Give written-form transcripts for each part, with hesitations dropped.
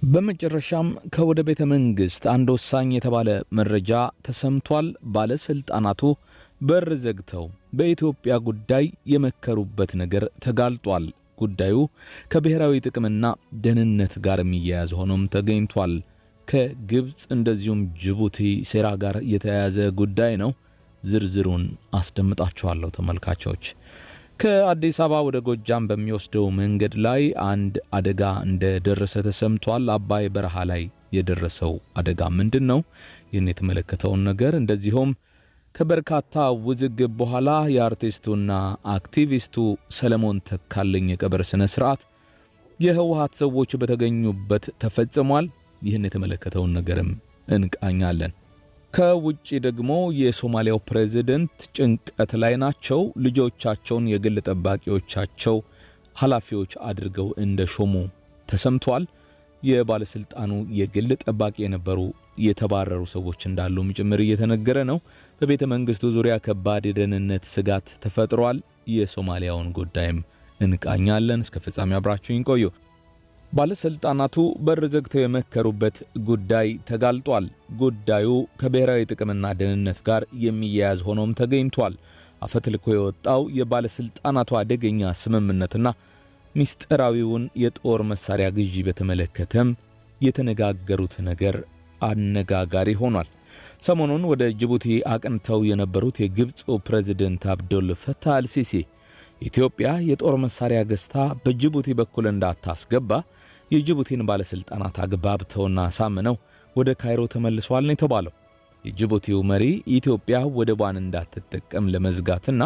በመጨረሻም ከወደ ቤተ መንግስት አንድ ወሳኝ የተባለ መረጃ ተሰምቷል። ባለስልጣናቱ በር ዘግተው በኢትዮጵያ ጉዳይ የመከሩበት ነገር ተጋልጧል። ጉዳዩ ከብሔራዊ ጥቅምና ደህንነት ጋር የሚያያዝ ሆኖም ተገኝቷል። ከግብጽ እንደዚሁም ጅቡቲ ሴራ ጋር የተያያዘ ጉዳይ ነው። ዝርዝሩን አስደምጣችኋለሁ ተመልካቾች። ከአዲስ አበባ ወደ ጎጃም በሚወስደው መንገድ ላይ አንድ አደጋ እንደደረሰ ተሰምቷል። አባይ በረሃ ላይ የደረሰው አደጋ ምንድነው? ይህን የተመለከተውን ነገር እንደዚሁም ከበርካታ ውዝግብ በኋላ የአርቲስቱና አክቲቪስቱ ሰለሞን ተካልኝ የቀብር ስነ ስርዓት የህወሓት ሰዎች በተገኙበት ተፈጽሟል። ይህን የተመለከተውን ነገርም እንቃኛለን። ከውጪ ደግሞ የሶማሊያው ፕሬዝዳንት ጭንቀት ላይ ናቸው። ልጆቻቸውን የግል ጠባቂዎቻቸው ኃላፊዎች አድርገው እንደሾሙ ተሰምቷል። የባለስልጣኑ የግል ጠባቂ የነበሩ የተባረሩ ሰዎች እንዳሉም ጭምር እየተነገረ ነው። በቤተ መንግስቱ ዙሪያ ከባድ የደህንነት ስጋት ተፈጥሯል። የሶማሊያውን ጉዳይም እንቃኛለን። እስከ ፍጻሜ አብራችሁን ቆዩ። ባለስልጣናቱ በር ዘግተው የመከሩበት ጉዳይ ተጋልጧል። ጉዳዩ ከብሔራዊ ጥቅምና ደህንነት ጋር የሚያያዝ ሆኖም ተገኝቷል። አፈትልኮ የወጣው የባለስልጣናቱ አደገኛ ስምምነትና ሚስጥራዊውን የጦር መሳሪያ ግዢ በተመለከተም የተነጋገሩት ነገር አነጋጋሪ ሆኗል። ሰሞኑን ወደ ጅቡቲ አቅንተው የነበሩት የግብፁ ፕሬዝዳንት አብዱል ፈታህ አልሲሲ ኢትዮጵያ የጦር መሳሪያ ገዝታ በጅቡቲ በኩል እንዳታስገባ የጅቡቲን ባለስልጣናት አግባብተውና ሳምነው ወደ ካይሮ ተመልሰዋል ነው የተባለው። የጅቡቲው መሪ ኢትዮጵያ ወደቧን እንዳትጠቀም ለመዝጋትና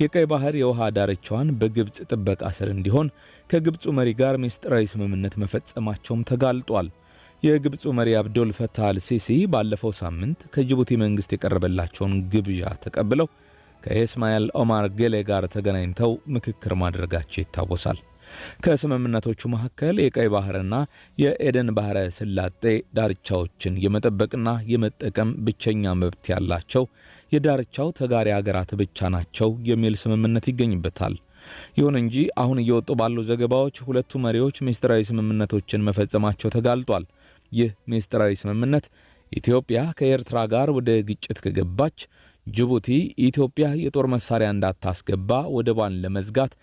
የቀይ ባህር የውሃ ዳርቻዋን በግብጽ ጥበቃ ስር እንዲሆን ከግብፁ መሪ ጋር ሚስጥራዊ ስምምነት መፈጸማቸውም ተጋልጧል። የግብፁ መሪ አብዱል ፈታህ አልሲሲ ባለፈው ሳምንት ከጅቡቲ መንግስት የቀረበላቸውን ግብዣ ተቀብለው ከኢስማኤል ኦማር ጌሌ ጋር ተገናኝተው ምክክር ማድረጋቸው ይታወሳል። ከስምምነቶቹ መካከል የቀይ ባህርና የኤደን ባህረ ሰላጤ ዳርቻዎችን የመጠበቅና የመጠቀም ብቸኛ መብት ያላቸው የዳርቻው ተጋሪ ሀገራት ብቻ ናቸው የሚል ስምምነት ይገኝበታል። ይሁን እንጂ አሁን እየወጡ ባሉ ዘገባዎች ሁለቱ መሪዎች ሚስጥራዊ ስምምነቶችን መፈጸማቸው ተጋልጧል። ይህ ሚስጥራዊ ስምምነት ኢትዮጵያ ከኤርትራ ጋር ወደ ግጭት ከገባች ጅቡቲ ኢትዮጵያ የጦር መሳሪያ እንዳታስገባ ወደቧን ለመዝጋት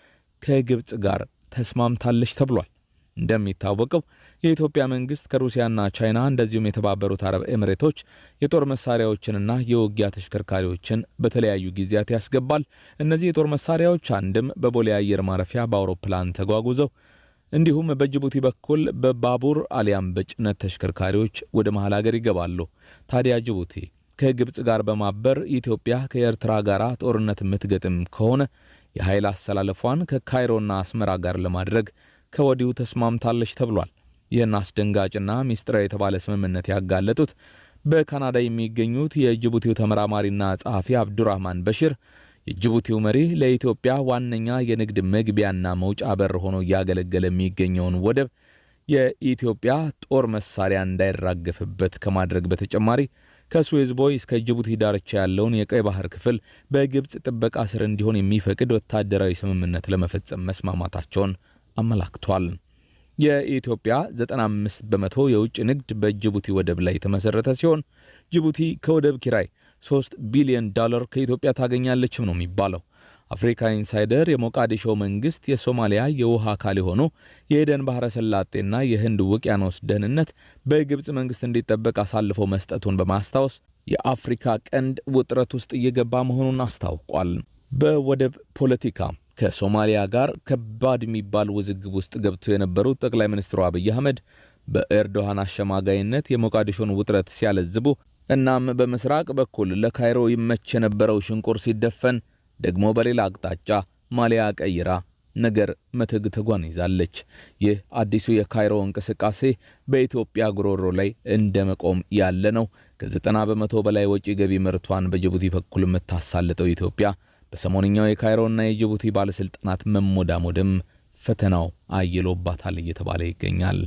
ከግብጽ ጋር ተስማምታለች ተብሏል። እንደሚታወቀው የኢትዮጵያ መንግስት ከሩሲያና ቻይና እንደዚሁም የተባበሩት አረብ ኤሚሬቶች የጦር መሳሪያዎችንና የውጊያ ተሽከርካሪዎችን በተለያዩ ጊዜያት ያስገባል። እነዚህ የጦር መሳሪያዎች አንድም በቦሌ አየር ማረፊያ በአውሮፕላን ተጓጉዘው እንዲሁም በጅቡቲ በኩል በባቡር አሊያም በጭነት ተሽከርካሪዎች ወደ መሃል ሀገር ይገባሉ። ታዲያ ጅቡቲ ከግብጽ ጋር በማበር ኢትዮጵያ ከኤርትራ ጋር ጦርነት የምትገጥም ከሆነ የኃይል አሰላለፏን ከካይሮና አስመራ ጋር ለማድረግ ከወዲሁ ተስማምታለች ተብሏል። ይህን አስደንጋጭና ሚስጥራዊ የተባለ ስምምነት ያጋለጡት በካናዳ የሚገኙት የጅቡቲው ተመራማሪና ጸሐፊ አብዱራህማን በሽር የጅቡቲው መሪ ለኢትዮጵያ ዋነኛ የንግድ መግቢያና መውጫ በር ሆኖ እያገለገለ የሚገኘውን ወደብ የኢትዮጵያ ጦር መሳሪያ እንዳይራገፍበት ከማድረግ በተጨማሪ ከስዌዝ ቦይ እስከ ጅቡቲ ዳርቻ ያለውን የቀይ ባህር ክፍል በግብጽ ጥበቃ ስር እንዲሆን የሚፈቅድ ወታደራዊ ስምምነት ለመፈጸም መስማማታቸውን አመላክቷል። የኢትዮጵያ 95 በመቶ የውጭ ንግድ በጅቡቲ ወደብ ላይ የተመሰረተ ሲሆን ጅቡቲ ከወደብ ኪራይ $3 ቢሊዮን ከኢትዮጵያ ታገኛለችም ነው የሚባለው። አፍሪካ ኢንሳይደር የሞቃዲሾ መንግስት የሶማሊያ የውሃ አካል የሆኑ የኤደን ባህረ ሰላጤና የህንድ ውቅያኖስ ደህንነት በግብጽ መንግስት እንዲጠበቅ አሳልፎ መስጠቱን በማስታወስ የአፍሪካ ቀንድ ውጥረት ውስጥ እየገባ መሆኑን አስታውቋል። በወደብ ፖለቲካ ከሶማሊያ ጋር ከባድ የሚባል ውዝግብ ውስጥ ገብተው የነበሩት ጠቅላይ ሚኒስትሩ አብይ አህመድ በኤርዶሃን አሸማጋይነት የሞቃዲሾን ውጥረት ሲያለዝቡ እናም በምስራቅ በኩል ለካይሮ ይመች የነበረው ሽንቁር ሲደፈን ደግሞ በሌላ አቅጣጫ ማሊያ ቀይራ ነገር መተግ ተጓንይዛለች። ይህ አዲሱ የካይሮ እንቅስቃሴ በኢትዮጵያ ጉሮሮ ላይ እንደመቆም ያለ ነው። ከ90 በመቶ በላይ ወጪ ገቢ ምርቷን በጅቡቲ በኩል የምታሳልጠው ኢትዮጵያ በሰሞንኛው የካይሮና የጅቡቲ ባለስልጣናት መሞዳሞድም ፈተናው አይሎባታል እየተባለ ይገኛል።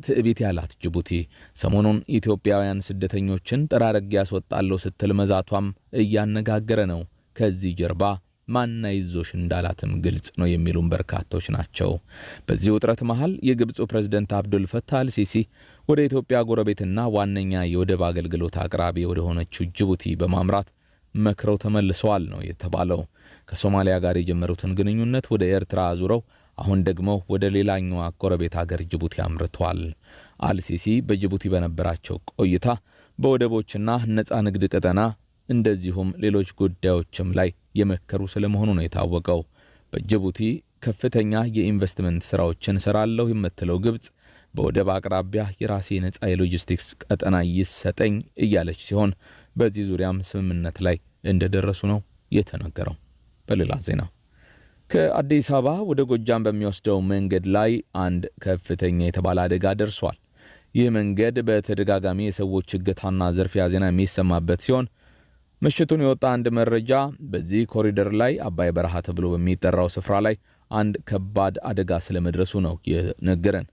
ትዕቢት ያላት ጅቡቲ ሰሞኑን ኢትዮጵያውያን ስደተኞችን ጠራርጌ ያስወጣለሁ ስትል መዛቷም እያነጋገረ ነው። ከዚህ ጀርባ ማና ይዞሽ እንዳላትም ግልጽ ነው የሚሉም በርካቶች ናቸው። በዚህ ውጥረት መሃል የግብፁ ፕሬዝዳንት አብዱል ፈታህ አልሲሲ ወደ ኢትዮጵያ ጎረቤትና ዋነኛ የወደብ አገልግሎት አቅራቢ ወደ ሆነችው ጅቡቲ በማምራት መክረው ተመልሰዋል ነው የተባለው። ከሶማሊያ ጋር የጀመሩትን ግንኙነት ወደ ኤርትራ አዙረው አሁን ደግሞ ወደ ሌላኛው ጎረቤት ሀገር ጅቡቲ አምርተዋል። አልሲሲ በጅቡቲ በነበራቸው ቆይታ በወደቦችና ነፃ ንግድ ቀጠና እንደዚሁም ሌሎች ጉዳዮችም ላይ የመከሩ ስለመሆኑ ነው የታወቀው። በጅቡቲ ከፍተኛ የኢንቨስትመንት ስራዎችን ሰራለሁ የምትለው ግብጽ በወደብ አቅራቢያ የራሴ ነፃ የሎጂስቲክስ ቀጠና ይሰጠኝ እያለች ሲሆን በዚህ ዙሪያም ስምምነት ላይ እንደደረሱ ነው የተነገረው። በሌላ ዜና ከአዲስ አበባ ወደ ጎጃም በሚወስደው መንገድ ላይ አንድ ከፍተኛ የተባለ አደጋ ደርሷል። ይህ መንገድ በተደጋጋሚ የሰዎች እገታና ዝርፊያ ዜና የሚሰማበት ሲሆን ምሽቱን የወጣ አንድ መረጃ በዚህ ኮሪደር ላይ አባይ በረሃ ተብሎ በሚጠራው ስፍራ ላይ አንድ ከባድ አደጋ ስለመድረሱ ነው የነገረን።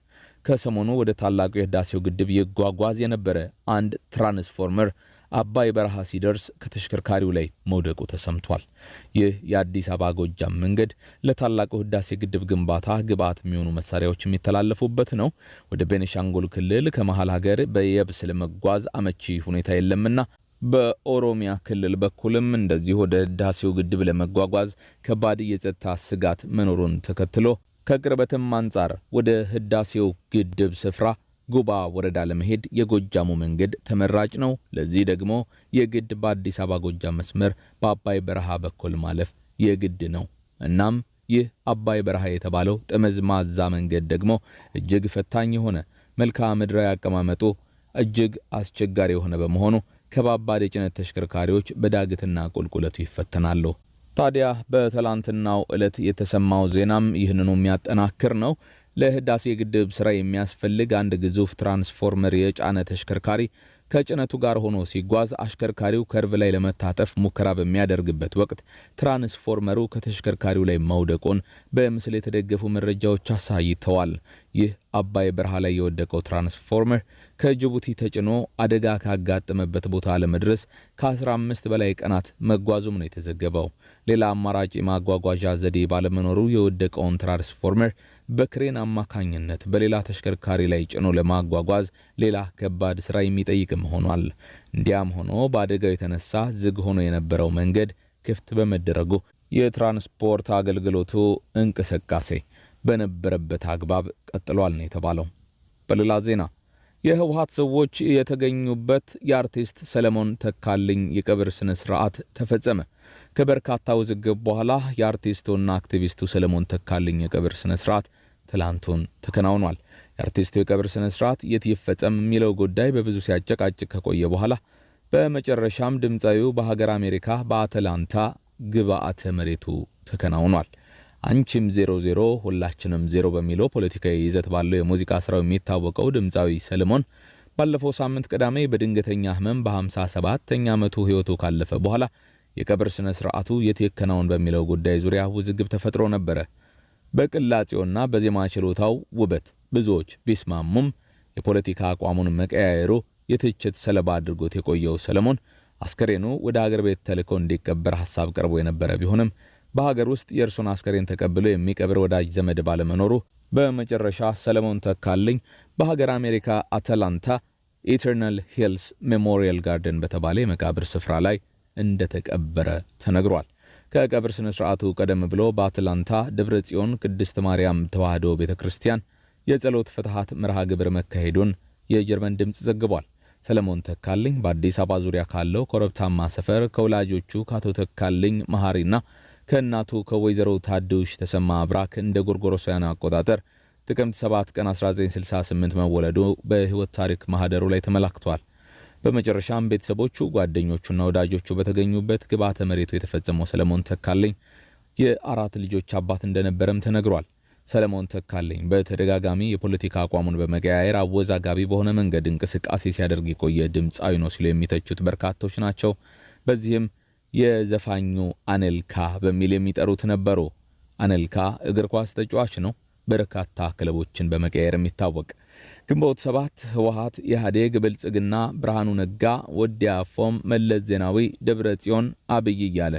ከሰሞኑ ወደ ታላቁ የህዳሴው ግድብ ይጓጓዝ የነበረ አንድ ትራንስፎርመር አባይ በረሃ ሲደርስ ከተሽከርካሪው ላይ መውደቁ ተሰምቷል። ይህ የአዲስ አበባ ጎጃም መንገድ ለታላቁ ህዳሴ ግድብ ግንባታ ግብዓት የሚሆኑ መሳሪያዎች የሚተላለፉበት ነው። ወደ ቤኒሻንጉል ክልል ከመሃል ሀገር በየብስ ለመጓዝ አመቺ ሁኔታ የለምና በኦሮሚያ ክልል በኩልም እንደዚህ ወደ ህዳሴው ግድብ ለመጓጓዝ ከባድ የጸጥታ ስጋት መኖሩን ተከትሎ ከቅርበትም አንጻር ወደ ህዳሴው ግድብ ስፍራ ጉባ ወረዳ ለመሄድ የጎጃሙ መንገድ ተመራጭ ነው። ለዚህ ደግሞ የግድ በአዲስ አበባ ጎጃም መስመር በአባይ በረሃ በኩል ማለፍ የግድ ነው። እናም ይህ አባይ በረሃ የተባለው ጠመዝማዛ መንገድ ደግሞ እጅግ ፈታኝ የሆነ መልክዓ ምድራዊ አቀማመጡ እጅግ አስቸጋሪ የሆነ በመሆኑ ከባባድ የጭነት ተሽከርካሪዎች በዳገትና ቁልቁለቱ ይፈተናሉ። ታዲያ በትላንትናው ዕለት የተሰማው ዜናም ይህንኑ የሚያጠናክር ነው። ለህዳሴ ግድብ ስራ የሚያስፈልግ አንድ ግዙፍ ትራንስፎርመር የጫነ ተሽከርካሪ ከጭነቱ ጋር ሆኖ ሲጓዝ አሽከርካሪው ከርቭ ላይ ለመታጠፍ ሙከራ በሚያደርግበት ወቅት ትራንስፎርመሩ ከተሽከርካሪው ላይ መውደቁን በምስል የተደገፉ መረጃዎች አሳይተዋል። ይህ አባይ በረሃ ላይ የወደቀው ትራንስፎርመር ከጅቡቲ ተጭኖ አደጋ ካጋጠመበት ቦታ ለመድረስ ከ15 በላይ ቀናት መጓዙም ነው የተዘገበው። ሌላ አማራጭ የማጓጓዣ ዘዴ ባለመኖሩ የወደቀውን ትራንስፎርመር በክሬን አማካኝነት በሌላ ተሽከርካሪ ላይ ጭኖ ለማጓጓዝ ሌላ ከባድ ስራ የሚጠይቅም ሆኗል። እንዲያም ሆኖ በአደጋው የተነሳ ዝግ ሆኖ የነበረው መንገድ ክፍት በመደረጉ የትራንስፖርት አገልግሎቱ እንቅስቃሴ በነበረበት አግባብ ቀጥሏል ነው የተባለው። በሌላ ዜና የህወሓት ሰዎች የተገኙበት የአርቲስት ሰለሞን ተካልኝ የቀብር ስነ ስርዓት ተፈጸመ። ከበርካታ ውዝግብ በኋላ የአርቲስቱና አክቲቪስቱ ሰለሞን ተካልኝ የቀብር ስነ ስርዓት ትላንቱን ተከናውኗል። የአርቲስቱ የቀብር ስነ ስርዓት የት ይፈጸም የሚለው ጉዳይ በብዙ ሲያጨቃጭቅ ከቆየ በኋላ በመጨረሻም ድምፃዊው በሀገር አሜሪካ በአትላንታ ግብዓተ መሬቱ ተከናውኗል። አንቺም 00 ሁላችንም 0 በሚለው ፖለቲካዊ ይዘት ባለው የሙዚቃ ስራው የሚታወቀው ድምፃዊ ሰለሞን ባለፈው ሳምንት ቅዳሜ በድንገተኛ ህመም በ57ኛ ዓመቱ ህይወቱ ካለፈ በኋላ የቀብር ስነ ስርዓቱ የት ይከናወን በሚለው ጉዳይ ዙሪያ ውዝግብ ተፈጥሮ ነበር። በቅላጼውና በዜማ ችሎታው ውበት ብዙዎች ቢስማሙም የፖለቲካ አቋሙን መቀያየሩ የትችት ሰለባ አድርጎት የቆየው ሰለሞን አስከሬኑ ወደ ሀገር ቤት ተልኮ እንዲቀበር ሐሳብ ቀርቦ የነበረ ቢሆንም በሀገር ውስጥ የእርሱን አስከሬን ተቀብሎ የሚቀብር ወዳጅ ዘመድ ባለመኖሩ በመጨረሻ ሰለሞን ተካልኝ በሀገር አሜሪካ አትላንታ ኢተርናል ሂልስ ሜሞሪያል ጋርደን በተባለ የመቃብር ስፍራ ላይ እንደተቀበረ ተነግሯል። ከቀብር ስነ ስርዓቱ ቀደም ብሎ በአትላንታ ደብረ ጽዮን ቅድስት ማርያም ተዋህዶ ቤተክርስቲያን የጸሎት ፍትሐት መርሃ ግብር መካሄዱን የጀርመን ድምጽ ዘግቧል። ሰለሞን ተካልኝ በአዲስ አበባ ዙሪያ ካለው ኮረብታማ ሰፈር ከወላጆቹ ከአቶ ተካልኝ መሐሪና ከእናቱ ከወይዘሮ ታዱሽ ተሰማ አብራክ እንደ ጎርጎሮሳውያን አቆጣጠር ጥቅምት 7 ቀን 1968 መወለዱ በህይወት ታሪክ ማህደሩ ላይ ተመላክቷል። በመጨረሻም ቤተሰቦቹ ጓደኞቹና ወዳጆቹ በተገኙበት ግብዓተ መሬቱ የተፈጸመው ሰለሞን ተካልኝ የአራት ልጆች አባት እንደነበረም ተነግሯል። ሰለሞን ተካልኝ በተደጋጋሚ የፖለቲካ አቋሙን በመቀያየር አወዛጋቢ በሆነ መንገድ እንቅስቃሴ ሲያደርግ የቆየ ድምፃዊ ነው ሲሉ የሚተቹት በርካቶች ናቸው። በዚህም የዘፋኙ አነልካ በሚል የሚጠሩት ነበሩ። አነልካ እግር ኳስ ተጫዋች ነው። በርካታ ክለቦችን በመቀየር የሚታወቅ ግንቦት 7 ህወሓት፣ ኢህአዴግ፣ ብልጽግና፣ ብርሃኑ ነጋ፣ ወዲያ ፎም፣ መለስ ዜናዊ፣ ደብረ ጽዮን፣ አብይ እያለ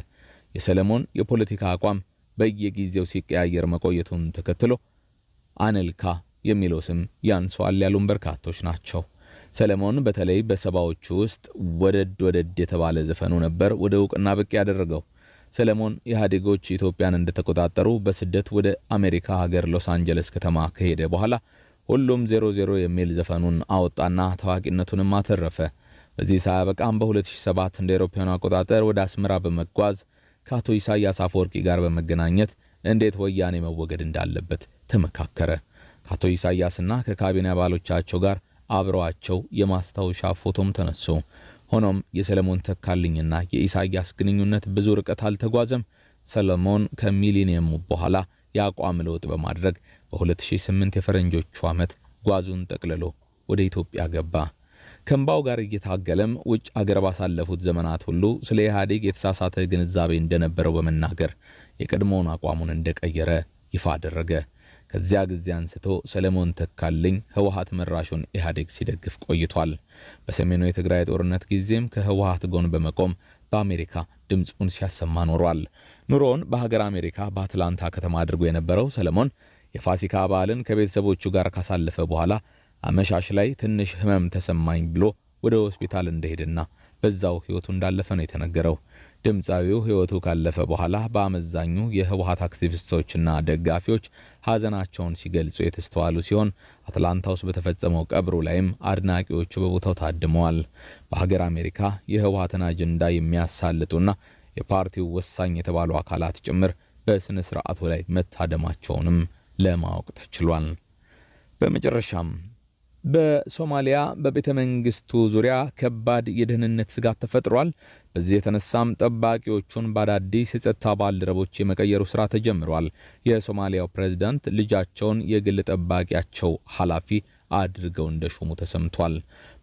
የሰለሞን የፖለቲካ አቋም በየጊዜው ሲቀያየር መቆየቱን ተከትሎ አነልካ የሚለው ስም ያንሰዋል ያሉን በርካቶች ናቸው። ሰለሞን በተለይ በሰባዎቹ ውስጥ ወደድ የተባለ ዘፈኑ ነበር ወደ ዕውቅና ብቅ ያደረገው። ሰለሞን ኢህአዴጎች ኢትዮጵያን እንደተቆጣጠሩ በስደት ወደ አሜሪካ ሀገር ሎስ አንጀለስ ከተማ ከሄደ በኋላ ሁሉም 00 የሚል ዘፈኑን አወጣና ታዋቂነቱንም አተረፈ። በዚህ ሳያበቃም በ2007 እንደ አውሮፓውያን አቆጣጠር ወደ አስመራ በመጓዝ ከአቶ ኢሳያስ አፈወርቂ ጋር በመገናኘት እንዴት ወያኔ መወገድ እንዳለበት ተመካከረ። ከአቶ ኢሳያስና ከካቢኔ አባሎቻቸው ጋር አብረዋቸው የማስታወሻ ፎቶም ተነሱ። ሆኖም የሰለሞን ተካልኝና የኢሳያስ ግንኙነት ብዙ ርቀት አልተጓዘም። ሰለሞን ከሚሊኒየሙ በኋላ የአቋም ለውጥ በማድረግ በ2008 የፈረንጆቹ ዓመት ጓዙን ጠቅልሎ ወደ ኢትዮጵያ ገባ። ከእምባው ጋር እየታገለም ውጭ አገር ባሳለፉት ዘመናት ሁሉ ስለ ኢህአዴግ የተሳሳተ ግንዛቤ እንደነበረው በመናገር የቀድሞውን አቋሙን እንደቀየረ ይፋ አደረገ። ከዚያ ጊዜ አንስቶ ሰለሞን ተካልኝ ህወሓት መራሹን ኢህአዴግ ሲደግፍ ቆይቷል። በሰሜኑ የትግራይ ጦርነት ጊዜም ከህወሓት ጎን በመቆም በአሜሪካ ድምጹን ሲያሰማ ኖሯል። ኑሮውን በሀገር አሜሪካ በአትላንታ ከተማ አድርጎ የነበረው ሰለሞን የፋሲካ በዓልን ከቤተሰቦቹ ጋር ካሳለፈ በኋላ አመሻሽ ላይ ትንሽ ህመም ተሰማኝ ብሎ ወደ ሆስፒታል እንደሄደና በዛው ህይወቱ እንዳለፈ ነው የተነገረው። ድምጻዊው ህይወቱ ካለፈ በኋላ በአመዛኙ የህወሓት አክቲቪስቶችና ደጋፊዎች ሐዘናቸውን ሲገልጹ የተስተዋሉ ሲሆን አትላንታ ውስጥ በተፈጸመው ቀብሩ ላይም አድናቂዎቹ በቦታው ታድመዋል። በሀገር አሜሪካ የህወሓትን አጀንዳ የሚያሳልጡና የፓርቲው ወሳኝ የተባሉ አካላት ጭምር በስነ ስርዓቱ ላይ መታደማቸውንም ለማወቅ ተችሏል። በመጨረሻም በሶማሊያ በቤተ መንግስቱ ዙሪያ ከባድ የደህንነት ስጋት ተፈጥሯል። በዚህ የተነሳም ጠባቂዎቹን በአዳዲስ የጸጥታ ባልደረቦች የመቀየሩ ስራ ተጀምሯል። የሶማሊያው ፕሬዝዳንት ልጃቸውን የግል ጠባቂያቸው ኃላፊ አድርገው እንደሾሙ ተሰምቷል።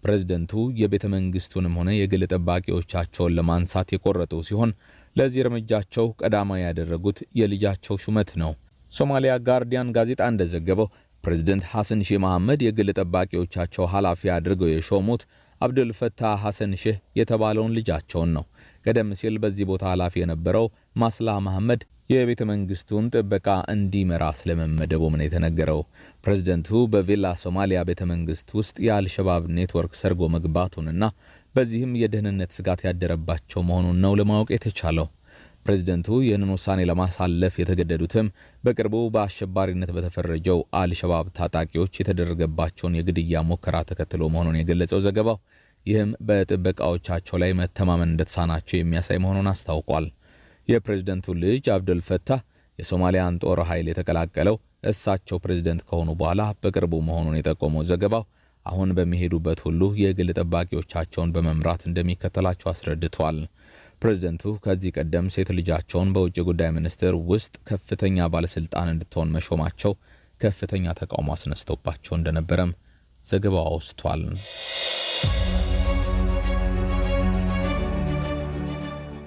ፕሬዝዳንቱ የቤተ መንግስቱንም ሆነ የግል ጠባቂዎቻቸውን ለማንሳት የቆረጡ ሲሆን ለዚህ እርምጃቸው ቀዳማዊ ያደረጉት የልጃቸው ሹመት ነው። ሶማሊያ ጋርዲያን ጋዜጣ እንደዘገበው ፕሬዝዳንት ሐሰን ሼህ መሐመድ የግል ጠባቂዎቻቸው ኃላፊ አድርገው የሾሙት አብዱል ፈታህ ሐሰን ሼህ የተባለውን ልጃቸውን ነው። ቀደም ሲል በዚህ ቦታ ኃላፊ የነበረው ማስላ መሐመድ የቤተ መንግስቱን ጥበቃ እንዲመራ ስለመመደቡም ነው የተነገረው። ፕሬዝዳንቱ በቪላ ሶማሊያ ቤተ መንግስት ውስጥ የአልሸባብ ኔትወርክ ሰርጎ መግባቱንና በዚህም የደህንነት ስጋት ያደረባቸው መሆኑን ነው ለማወቅ የተቻለው። ፕሬዝዳንቱ ይህንን ውሳኔ ለማሳለፍ የተገደዱትም በቅርቡ በአሸባሪነት በተፈረጀው አልሸባብ ታጣቂዎች የተደረገባቸውን የግድያ ሙከራ ተከትሎ መሆኑን የገለጸው ዘገባው ይህም በጥበቃዎቻቸው ላይ መተማመን እንደተሳናቸው የሚያሳይ መሆኑን አስታውቋል። የፕሬዝዳንቱ ልጅ አብዱል ፈታህ የሶማሊያን ጦር ኃይል የተቀላቀለው እሳቸው ፕሬዝዳንት ከሆኑ በኋላ በቅርቡ መሆኑን የጠቆመው ዘገባው አሁን በሚሄዱበት ሁሉ የግል ጠባቂዎቻቸውን በመምራት እንደሚከተላቸው አስረድቷል። ፕሬዝዳንቱ ከዚህ ቀደም ሴት ልጃቸውን በውጭ ጉዳይ ሚኒስቴር ውስጥ ከፍተኛ ባለስልጣን እንድትሆን መሾማቸው ከፍተኛ ተቃውሞ አስነስቶባቸው እንደነበረም ዘገባው አውስቷል።